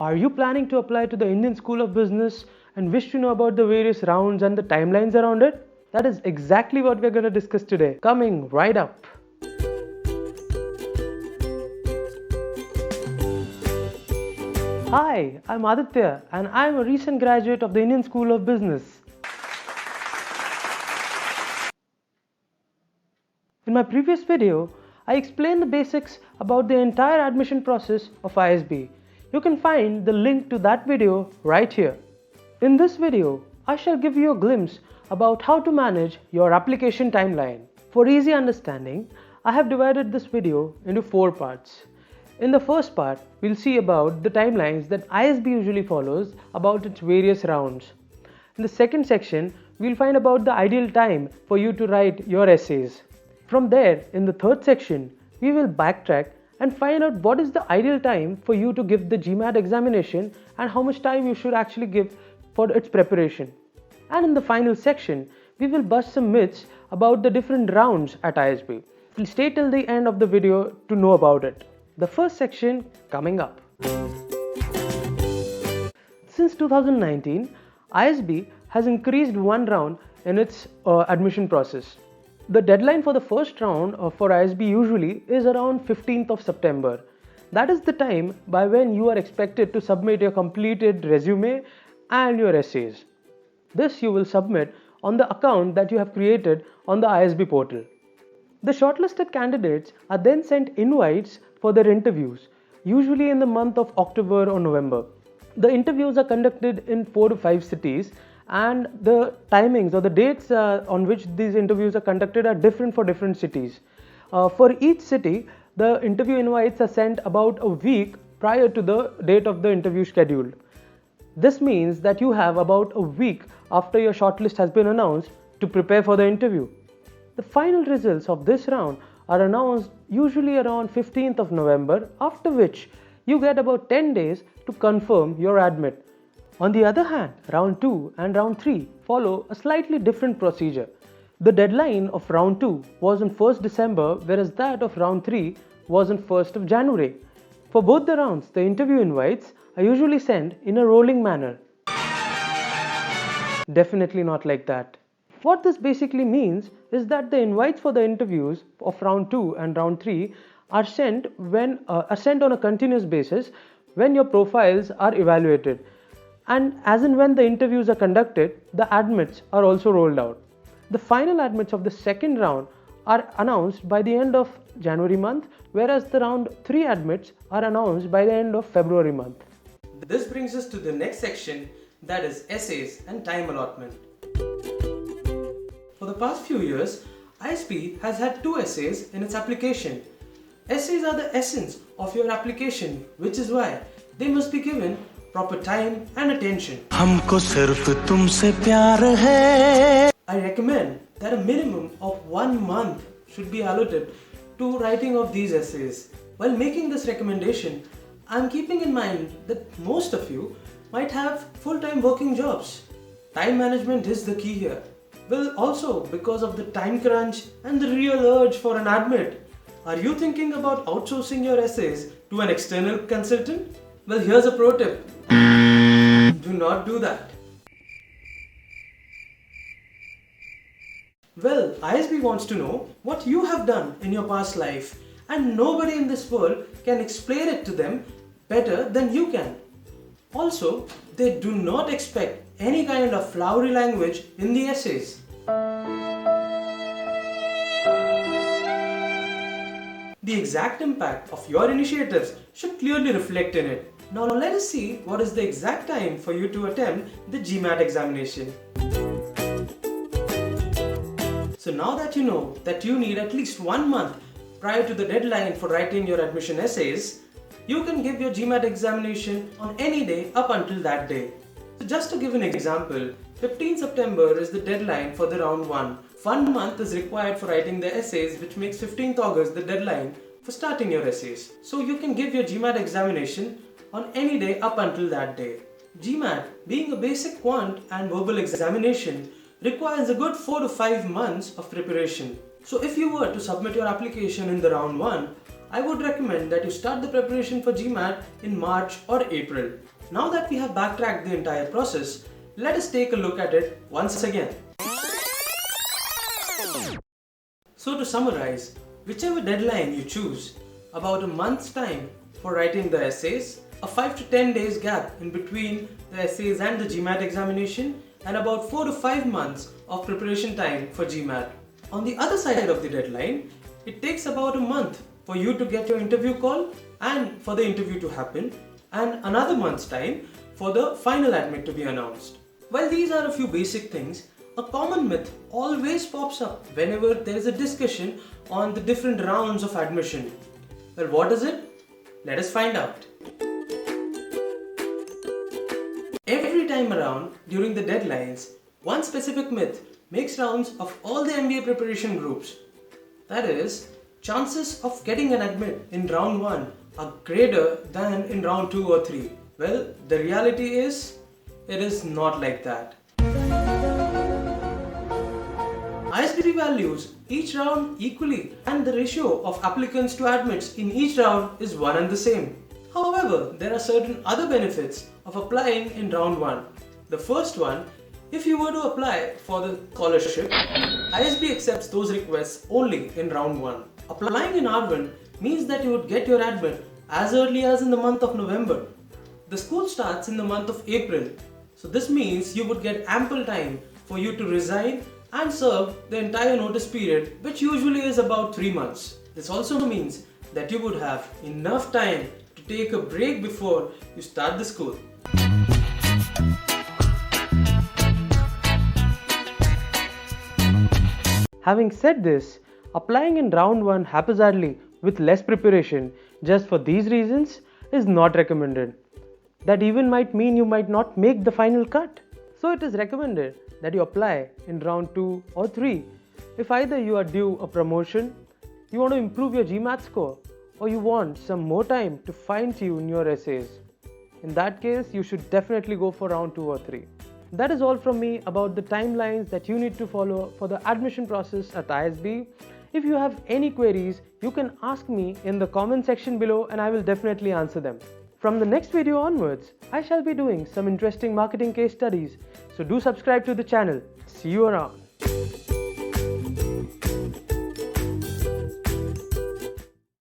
Are you planning to apply to the Indian School of Business and wish to know about the various rounds and the timelines around it? That is exactly what we're going to discuss today, coming right up. Hi, I'm Aditya and I'm a recent graduate of the Indian School of Business. In my previous video, I explained the basics about the entire admission process of ISB. You can find the link to that video right here. In this video, I shall give you a glimpse about how to manage your application timeline. For easy understanding, I have divided this video into 4 parts. In the first part, we'll see about the timelines that ISB usually follows about its various rounds. In the second section, we'll find about the ideal time for you to write your essays. From there, in the third section, we will backtrack and find out what is the ideal time for you to give the GMAT examination and how much time you should actually give for its preparation. And in the final section, we will bust some myths about the different rounds at ISB. We'll stay till the end of the video to know about it. The first section coming up. Since 2019, ISB has increased one round in its admission process. The deadline for the first round for ISB usually is around 15th of September. That is the time by when you are expected to submit your completed resume and your essays. This you will submit on the account that you have created on the ISB portal. The shortlisted candidates are then sent invites for their interviews, usually in the month of October or November. The interviews are conducted in 4 to 5 cities, and the timings or the dates on which these interviews are conducted are different for different cities. For each city, the interview invites are sent about a week prior to the date of the interview scheduled. This means that you have about a week after your shortlist has been announced to prepare for the interview. The final results of this round are announced usually around 15th of November, after which you get about 10 days to confirm your admit. On the other hand, round 2 and round 3 follow a slightly different procedure. The deadline of round 2 was on 1st December, whereas that of round 3 was on 1st of January. For both the rounds, the interview invites are usually sent in a rolling manner. Definitely not like that. What this basically means is that the invites for the interviews of round 2 and round 3 are sent on a continuous basis when your profiles are evaluated. And as and when the interviews are conducted, the admits are also rolled out. The final admits of the second round are announced by the end of January month, whereas the round 3 admits are announced by the end of February month. This brings us to the next section, that is essays and time allotment. For the past few years, ISB has had 2 essays in its application. Essays are the essence of your application, which is why they must be given proper time and attention. हमको सिर्फ तुमसे प्यार है. I recommend that a minimum of 1 month should be allotted to writing of these essays. While making this recommendation, I am keeping in mind that most of you might have full-time working jobs. Time management is the key here. Well, also because of the time crunch and the real urge for an admit. Are you thinking about outsourcing your essays to an external consultant? Well, here's a pro tip. Do not do that. Well, ISB wants to know what you have done in your past life, and nobody in this world can explain it to them better than you can. Also, they do not expect any kind of flowery language in the essays. The exact impact of your initiatives should clearly reflect in it. Now let us see what is the exact time for you to attempt the GMAT examination. So now that you know that you need at least 1 month prior to the deadline for writing your admission essays, you can give your GMAT examination on any day up until that day. So just to give an example, 15 September is the deadline for the round 1. 1 month is required for writing the essays, which makes 15th August the deadline for starting your essays. So you can give your GMAT examination on any day up until that day. GMAT, being a basic quant and verbal examination, requires a good 4 to 5 months of preparation. So if you were to submit your application in the round 1, I would recommend that you start the preparation for GMAT in March or April. Now that we have backtracked the entire process, let us take a look at it once again. So to summarize, whichever deadline you choose, about a month's time for writing the essays, a 5 to 10 days gap in between the essays and the GMAT examination, and about 4 to 5 months of preparation time for GMAT. On the other side of the deadline, it takes about a month for you to get your interview call and for the interview to happen, and another month's time for the final admit to be announced. While these are a few basic things, a common myth always pops up whenever there is a discussion on the different rounds of admission. Well, what is it? Let us find out. Every time around during the deadlines, one specific myth makes rounds of all the MBA preparation groups. That is, chances of getting an admit in round 1 are greater than in round 2 or 3. Well, the reality is, it is not like that. ISB values each round equally, and the ratio of applicants to admits in each round is one and the same. However, there are certain other benefits of applying in round 1. The first one, if you were to apply for the scholarship, ISB accepts those requests only in round 1. Applying in R1 means that you would get your admit as early as in the month of November. The school starts in the month of April, so this means you would get ample time for you to resign and serve the entire notice period, which usually is about 3 months. This also means that you would have enough time to take a break before you start the school. Having said this, applying in round 1 haphazardly with less preparation just for these reasons is not recommended. That even might mean you might not make the final cut. So it is recommended that you apply in round 2 or 3 if either you are due a promotion, you want to improve your GMAT score, or you want some more time to fine-tune your essays. In that case, you should definitely go for round 2 or 3. That is all from me about the timelines that you need to follow for the admission process at ISB. If you have any queries, you can ask me in the comment section below and I will definitely answer them. From the next video onwards, I shall be doing some interesting marketing case studies, so do subscribe to the channel. See you around.